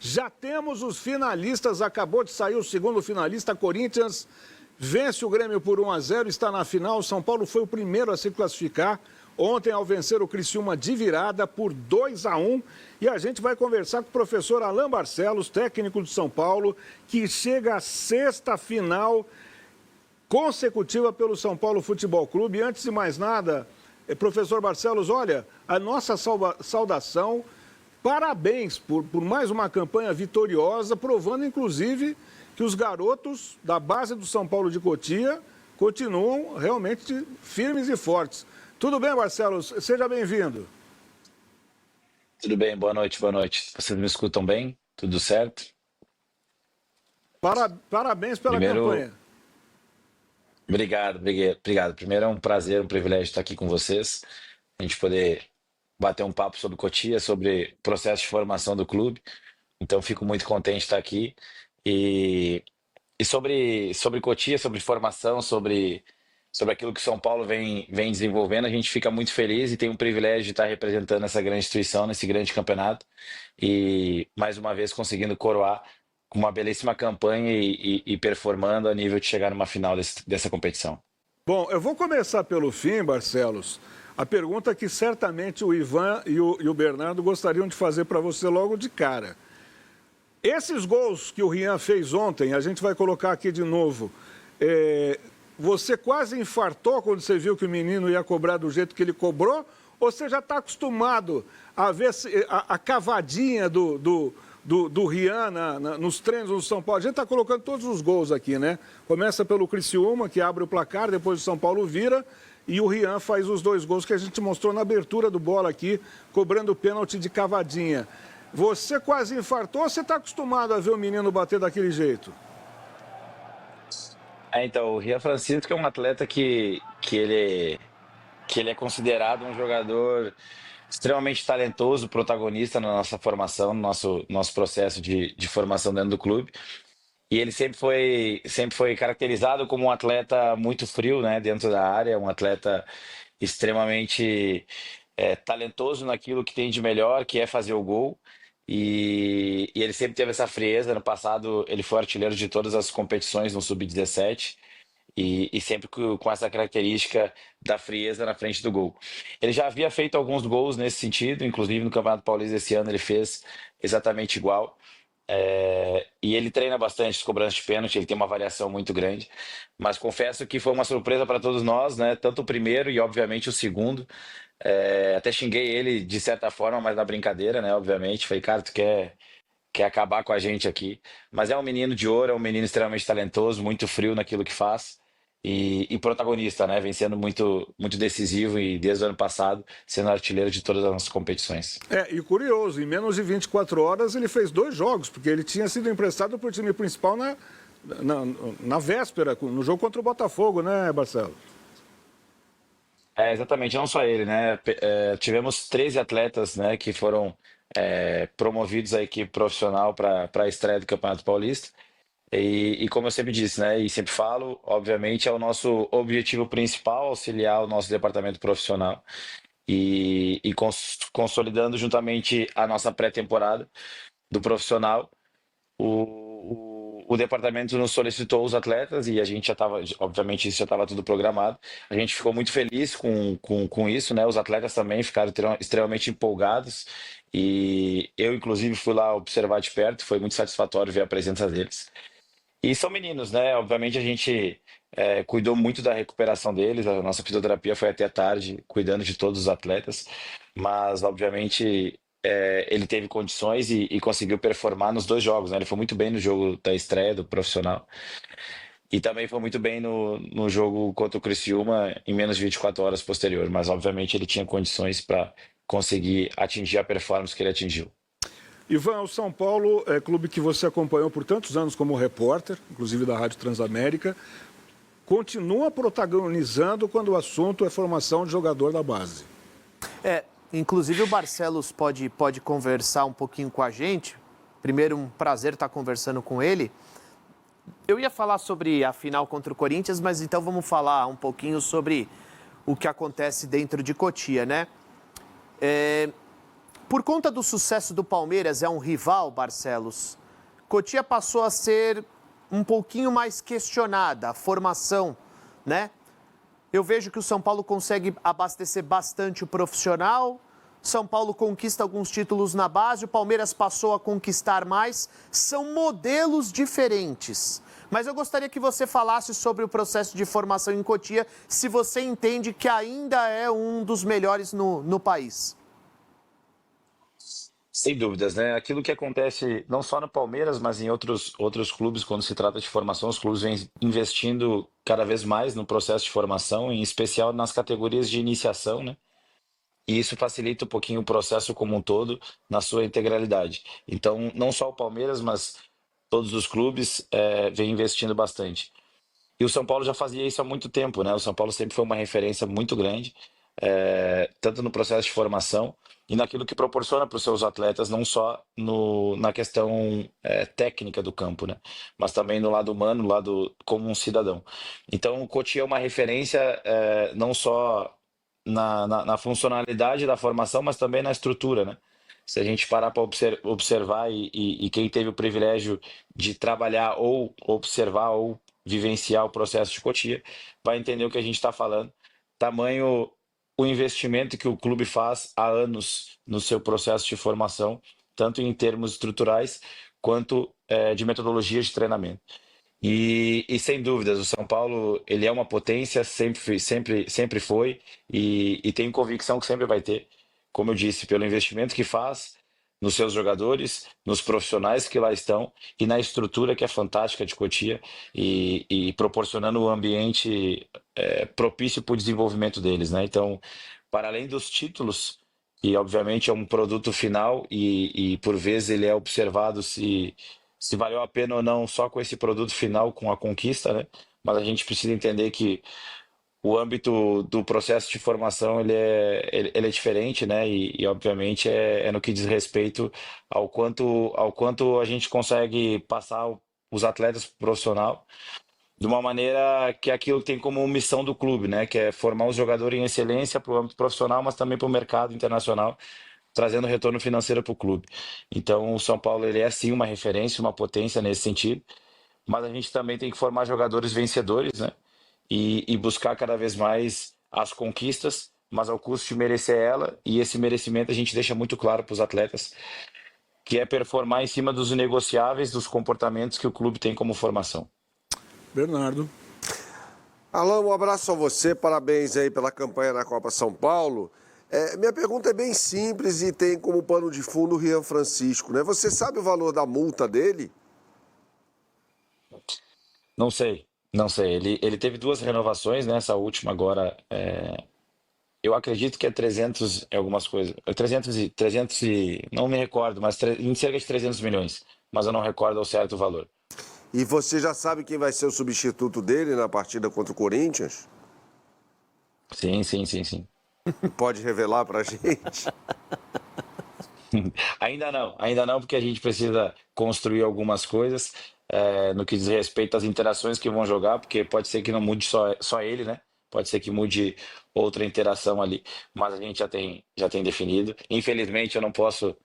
Já temos os finalistas, acabou de sair o segundo finalista, Corinthians vence o Grêmio por 1-0, está na final. São Paulo foi o primeiro a se classificar ontem ao vencer o Criciúma de virada por 2-1. E a gente vai conversar com o professor Alain Barcelos, técnico de São Paulo, que chega à sexta final consecutiva pelo São Paulo Futebol Clube. E antes de mais nada, professor Barcelos, olha, a nossa saudação, parabéns por mais uma campanha vitoriosa, provando inclusive que os garotos da base do São Paulo de Cotia continuam realmente firmes e fortes. Tudo bem, Barcelos? Seja bem-vindo. Tudo bem, boa noite, boa noite. Vocês me escutam bem? Tudo certo? Parabéns pela campanha. Obrigado. Primeiro é um prazer, um privilégio estar aqui com vocês, a gente poder bater um papo sobre Cotia, sobre o processo de formação do clube. Então fico muito contente de estar aqui. E sobre Cotia, sobre formação, sobre aquilo que São Paulo vem desenvolvendo, a gente fica muito feliz e tem um privilégio de estar representando essa grande instituição nesse grande campeonato e mais uma vez conseguindo coroar com uma belíssima campanha e performando a nível de chegar numa final dessa competição. Bom, eu vou começar pelo fim, Barcelos. A pergunta que certamente o Ivan e o Bernardo gostariam de fazer para você logo de cara. Esses gols que o Rian fez ontem, a gente vai colocar aqui de novo. Você quase infartou quando você viu que o menino ia cobrar do jeito que ele cobrou? Ou você já está acostumado a ver a cavadinha do Rian nos treinos do São Paulo? A gente está colocando todos os gols aqui, né? Começa pelo Criciúma, que abre o placar, depois o São Paulo vira, e o Rian faz os 2 gols que a gente mostrou na abertura do bola aqui, cobrando o pênalti de cavadinha. Você quase infartou ou você está acostumado a ver o menino bater daquele jeito? Então, o Rian Francisco é um atleta que ele é considerado um jogador extremamente talentoso, protagonista na nossa formação, no nosso processo de formação dentro do clube. E ele sempre foi caracterizado como um atleta muito frio, né, dentro da área, um atleta extremamente talentoso naquilo que tem de melhor, que é fazer o gol. E ele sempre teve essa frieza. No passado, ele foi artilheiro de todas as competições no Sub-17 e sempre com essa característica da frieza na frente do gol. Ele já havia feito alguns gols nesse sentido, inclusive no Campeonato Paulista esse ano ele fez exatamente igual. E ele treina bastante as cobranças de pênalti, ele tem uma variação muito grande, mas confesso que foi uma surpresa para todos nós, né? Tanto o primeiro e obviamente o segundo. Até xinguei ele de certa forma, mas na brincadeira, né? Obviamente, falei, cara, tu quer acabar com a gente aqui. Mas é um menino de ouro, é um menino extremamente talentoso, muito frio naquilo que faz e protagonista, né? Vem sendo muito, muito decisivo e desde o ano passado sendo artilheiro de todas as nossas competições. E curioso, em menos de 24 horas ele fez 2 jogos, porque ele tinha sido emprestado para o time principal na véspera, no jogo contra o Botafogo, né, Barcelos? Exatamente, não só ele, né? Tivemos 13 atletas, né, que foram promovidos à equipe profissional para a estreia do Campeonato Paulista. E como eu sempre disse, né, e sempre falo, obviamente é o nosso objetivo principal auxiliar o nosso departamento profissional e consolidando juntamente a nossa pré-temporada do profissional. O departamento nos solicitou os atletas e a gente já estava, obviamente, isso já estava tudo programado. A gente ficou muito feliz com isso, né? Os atletas também ficaram extremamente empolgados e eu, inclusive, fui lá observar de perto. Foi muito satisfatório ver a presença deles. E são meninos, né? Obviamente, a gente cuidou muito da recuperação deles. A nossa fisioterapia foi até tarde, cuidando de todos os atletas, mas, obviamente, ele teve condições e conseguiu performar nos 2 jogos, né? Ele foi muito bem no jogo da estreia do profissional e também foi muito bem no jogo contra o Criciúma em menos de 24 horas posterior, mas obviamente ele tinha condições para conseguir atingir a performance que ele atingiu. Ivan, o São Paulo é clube que você acompanhou por tantos anos como repórter, inclusive da Rádio Transamérica, continua protagonizando quando o assunto é formação de jogador da base. Inclusive o Barcelos pode conversar um pouquinho com a gente. Primeiro, um prazer estar conversando com ele. Eu ia falar sobre a final contra o Corinthians, mas então vamos falar um pouquinho sobre o que acontece dentro de Cotia, né? Por conta do sucesso do Palmeiras, é um rival, Barcelos. Cotia passou a ser um pouquinho mais questionada, a formação, né? Eu vejo que o São Paulo consegue abastecer bastante o profissional, São Paulo conquista alguns títulos na base, o Palmeiras passou a conquistar mais. São modelos diferentes. Mas eu gostaria que você falasse sobre o processo de formação em Cotia, se você entende que ainda é um dos melhores no país. Sem dúvidas, né? Aquilo que acontece não só no Palmeiras, mas em outros clubes, quando se trata de formação, os clubes vêm investindo cada vez mais no processo de formação, em especial nas categorias de iniciação, né? E isso facilita um pouquinho o processo como um todo, na sua integralidade. Então, não só o Palmeiras, mas todos os clubes vêm investindo bastante. E o São Paulo já fazia isso há muito tempo, né? O São Paulo sempre foi uma referência muito grande, tanto no processo de formação e naquilo que proporciona para os seus atletas, não só na questão técnica do campo, né? Mas também no lado humano, no lado como um cidadão. Então, o Cotia é uma referência não só na funcionalidade da formação, mas também na estrutura, né? Se a gente parar para observar e quem teve o privilégio de trabalhar ou observar ou vivenciar o processo de Cotia, vai entender o que a gente está falando. Tamanho o investimento que o clube faz há anos no seu processo de formação, tanto em termos estruturais quanto de metodologia de treinamento. E sem dúvidas, o São Paulo ele é uma potência, sempre foi, e tenho convicção que sempre vai ter, como eu disse, pelo investimento que faz nos seus jogadores, nos profissionais que lá estão e na estrutura que é fantástica de Cotia e proporcionando um ambiente propício para o desenvolvimento deles, né? Então, para além dos títulos, e obviamente é um produto final e por vezes ele é observado se valeu a pena ou não só com esse produto final, com a conquista, né? Mas a gente precisa entender que o âmbito do processo de formação ele é diferente, né? E obviamente é no que diz respeito ao quanto a gente consegue passar os atletas pro profissional de uma maneira que aquilo tem como missão do clube, né? Que é formar os jogadores em excelência para o âmbito profissional, mas também para o mercado internacional, trazendo retorno financeiro para o clube. Então, o São Paulo ele é sim uma referência, uma potência nesse sentido, mas a gente também tem que formar jogadores vencedores, né? E buscar cada vez mais as conquistas, mas ao custo de merecer ela, e esse merecimento a gente deixa muito claro para os atletas, que é performar em cima dos negociáveis, dos comportamentos que o clube tem como formação. Bernardo. Alan, um abraço a você, parabéns aí pela campanha na Copa São Paulo. Minha pergunta é bem simples e tem como pano de fundo o Rian Francisco, né? Você sabe o valor da multa dele? Não sei, não sei. Ele teve duas renovações, né? Essa última agora, eu acredito que é 300 e algumas coisas. 300 não me recordo, mas em cerca de 300 milhões. Mas eu não recordo ao certo o valor. E você já sabe quem vai ser o substituto dele na partida contra o Corinthians? Sim. Pode revelar pra gente? Ainda não, porque a gente precisa construir algumas coisas no que diz respeito às interações que vão jogar, porque pode ser que não mude só ele, né? Pode ser que mude outra interação ali, mas a gente já tem definido. Infelizmente eu não posso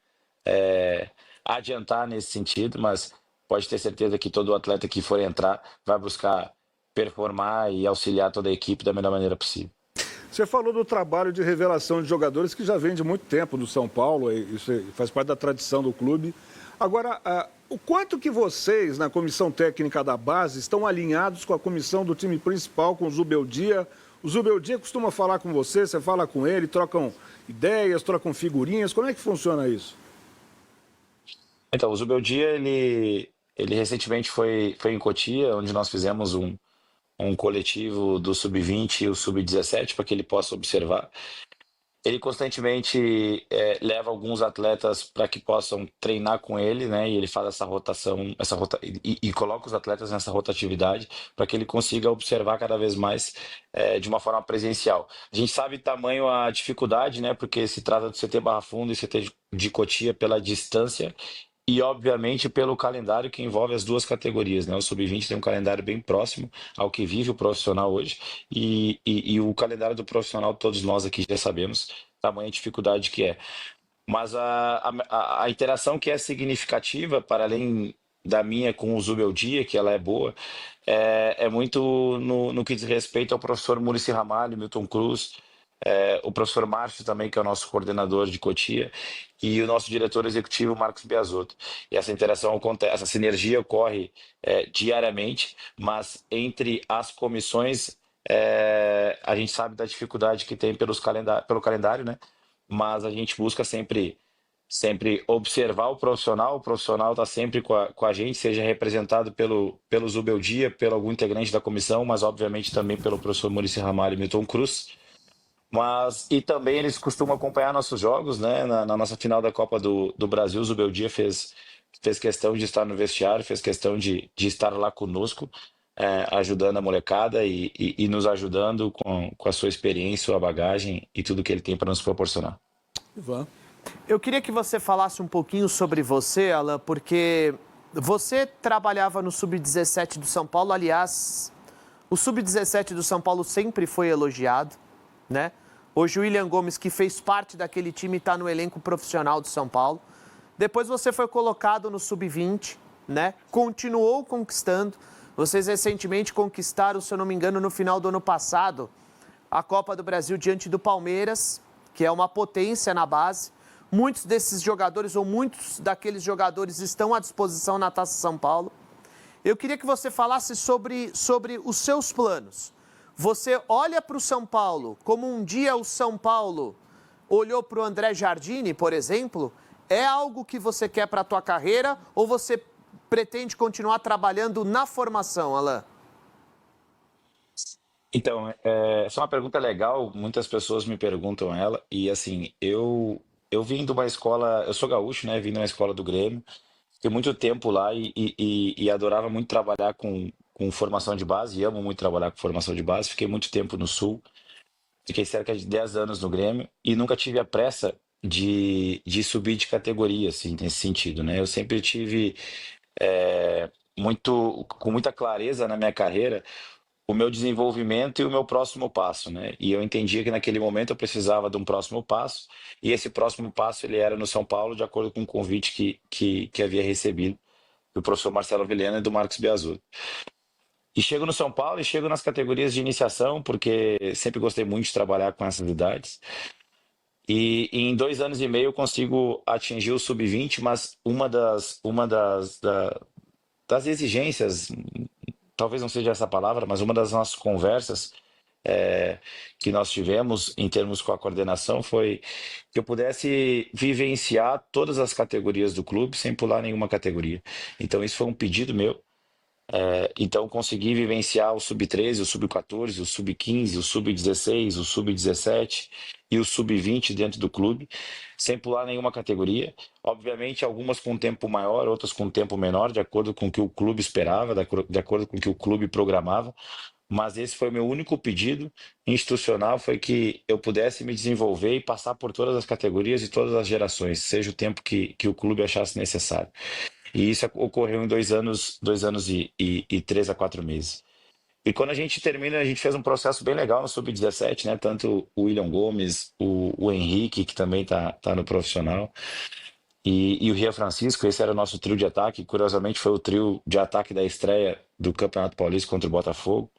adiantar nesse sentido, mas pode ter certeza que todo atleta que for entrar vai buscar performar e auxiliar toda a equipe da melhor maneira possível. Você falou do trabalho de revelação de jogadores que já vem de muito tempo do São Paulo, isso faz parte da tradição do clube. Agora, o quanto que vocês, na comissão técnica da base, estão alinhados com a comissão do time principal, com o Zubeldia? O Zubeldia costuma falar com você fala com ele, trocam ideias, trocam figurinhas, como é que funciona isso? Então, o Zubeldia, ele recentemente foi em Cotia, onde nós fizemos um coletivo do Sub-20 e o Sub-17 para que ele possa observar. Ele constantemente leva alguns atletas para que possam treinar com ele, né? E ele faz essa rotação, e coloca os atletas nessa rotatividade para que ele consiga observar cada vez mais de uma forma presencial. A gente sabe tamanho a dificuldade, né? Porque se trata do CT Barra Funda e CT de Cotia pela distância e, obviamente, pelo calendário que envolve as duas categorias, né? O Sub-20 tem um calendário bem próximo ao que vive o profissional hoje e o calendário do profissional, todos nós aqui já sabemos, tamanha dificuldade que é. Mas a interação que é significativa, para além da minha com o Zubeldia, que ela é boa, é muito no que diz respeito ao professor Muricy Ramalho, Milton Cruz, o professor Márcio também, que é o nosso coordenador de Cotia, e o nosso diretor executivo, Marcos Biasotto. E essa interação acontece, essa sinergia ocorre diariamente, mas entre as comissões, a gente sabe da dificuldade que tem pelo calendário, né? Mas a gente busca sempre observar o profissional está sempre com a gente, seja representado pelo Zubeldia, pelo algum integrante da comissão, mas obviamente também pelo professor Muricy Ramalho e Milton Cruz. E também eles costumam acompanhar nossos jogos, né? Na nossa final da Copa do Brasil, o Zubeldia fez questão de estar no vestiário, fez questão de estar lá conosco, ajudando a molecada e nos ajudando com a sua experiência, sua bagagem e tudo que ele tem para nos proporcionar. Ivan. Eu queria que você falasse um pouquinho sobre você, Alan, porque você trabalhava no Sub-17 do São Paulo. Aliás, o Sub-17 do São Paulo sempre foi elogiado, né? Hoje o William Gomes, que fez parte daquele time, está no elenco profissional do São Paulo. Depois você foi colocado no Sub-20, né? Continuou conquistando. Vocês recentemente conquistaram, se eu não me engano, no final do ano passado, a Copa do Brasil diante do Palmeiras, que é uma potência na base. Muitos desses jogadores, ou muitos daqueles jogadores, estão à disposição na Taça São Paulo. Eu queria que você falasse sobre os seus planos. Você olha para o São Paulo como um dia o São Paulo olhou para o André Jardine, por exemplo? É algo que você quer para a tua carreira ou você pretende continuar trabalhando na formação, Alan? Então, essa é uma pergunta legal, muitas pessoas me perguntam ela, e assim, eu vim de uma escola, eu sou gaúcho, né, vim de uma escola do Grêmio, fiquei muito tempo lá e adorava muito trabalhar com formação de base, e amo muito trabalhar com formação de base, fiquei muito tempo no Sul, fiquei cerca de 10 anos no Grêmio, e nunca tive a pressa de subir de categoria, assim, nesse sentido, né, eu sempre tive com muita clareza na minha carreira, o meu desenvolvimento e o meu próximo passo, né? E eu entendia que naquele momento eu precisava de um próximo passo, e esse próximo passo ele era no São Paulo, de acordo com o convite que havia recebido do professor Marcelo Vilhena e do Marcos Biasotto. E chego no São Paulo e chego nas categorias de iniciação, porque sempre gostei muito de trabalhar com essas idades. E em 2 anos e meio eu consigo atingir o sub-20, mas das exigências, talvez não seja essa palavra, mas uma das nossas conversas que nós tivemos em termos com a coordenação foi que eu pudesse vivenciar todas as categorias do clube sem pular nenhuma categoria. Então isso foi um pedido meu. Então consegui vivenciar o sub-13, o sub-14, o sub-15, o sub-16, o sub-17 e o sub-20 dentro do clube, sem pular nenhuma categoria. Obviamente, algumas com tempo maior, outras com tempo menor, de acordo com o que o clube esperava, de acordo com o que o clube programava. Mas esse foi o meu único pedido institucional, foi que eu pudesse me desenvolver e passar por todas as categorias e todas as gerações, seja o tempo que o clube achasse necessário. E isso ocorreu em 2 anos e 3 a 4 meses. E quando a gente termina, a gente fez um processo bem legal no Sub-17, né? Tanto o William Gomes, o Henrique, que também tá no profissional, e o Rian Francisco, esse era o nosso trio de ataque. Curiosamente, foi o trio de ataque da estreia do Campeonato Paulista contra o Botafogo.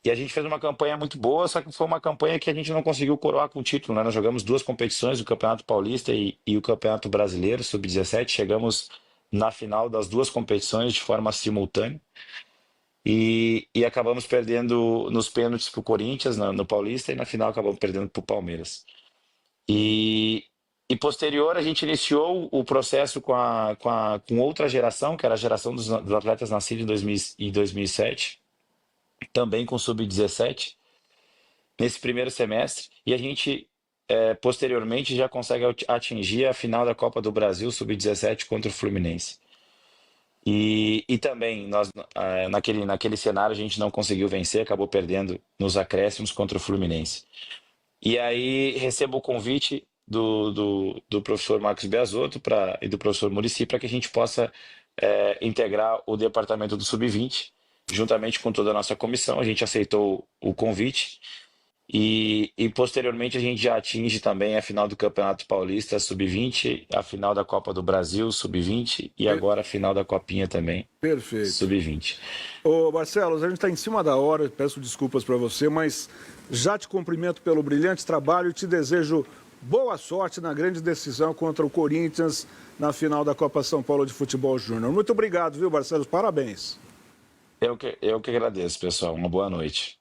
E a gente fez uma campanha muito boa, só que foi uma campanha que a gente não conseguiu coroar com o título, né? Nós jogamos 2 competições, o Campeonato Paulista e o Campeonato Brasileiro, Sub-17. Chegamos na final das 2 competições de forma simultânea. E acabamos perdendo nos pênaltis para o Corinthians, no Paulista, e na final acabamos perdendo para o Palmeiras. E posterior, a gente iniciou o processo com outra geração, que era a geração dos atletas nascidos em 2007, também com Sub-17, nesse primeiro semestre, e a gente, posteriormente, já consegue atingir a final da Copa do Brasil Sub-17 contra o Fluminense. E também, nós, naquele cenário, a gente não conseguiu vencer, acabou perdendo nos acréscimos contra o Fluminense. E aí recebo o convite do professor Marcos Biasotto e do professor Muricy para que a gente possa integrar o departamento do Sub-20, juntamente com toda a nossa comissão. A gente aceitou o convite E posteriormente a gente já atinge também a final do Campeonato Paulista Sub-20, a final da Copa do Brasil Sub-20 e agora a final da Copinha também Perfeito. Sub-20. Ô, Barcelos, a gente está em cima da hora, peço desculpas para você, mas já te cumprimento pelo brilhante trabalho e te desejo boa sorte na grande decisão contra o Corinthians na final da Copa São Paulo de Futebol Júnior. Muito obrigado, viu, Barcelos? Parabéns. Eu que agradeço, pessoal. Uma boa noite.